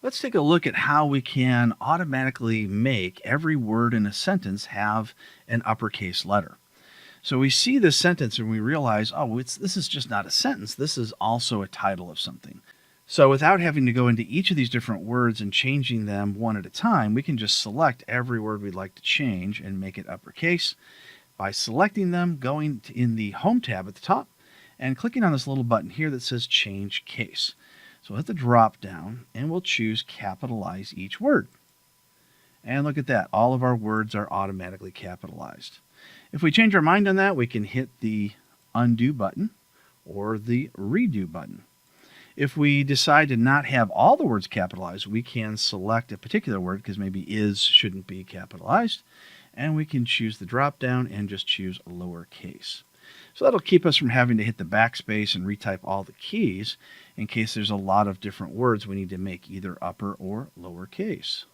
Let's take a look at how we can automatically make every word in a sentence have an uppercase letter. So we see this sentence and we realize, oh, this is just not a sentence. This is also a title of something. So without having to go into each of these different words and changing them one at a time, we can just select every word we'd like to change and make it uppercase by selecting them, going in the Home tab at the top, and clicking on this little button here that says Change Case. So we'll hit the drop down and we'll choose capitalize each word. And look at that, all of our words are automatically capitalized. If we change our mind on that, we can hit the undo button or the redo button. If we decide to not have all the words capitalized, we can select a particular word, because maybe is shouldn't be capitalized, and we can choose the drop down and just choose lowercase. So that'll keep us from having to hit the backspace and retype all the keys in case there's a lot of different words we need to make either upper or lowercase.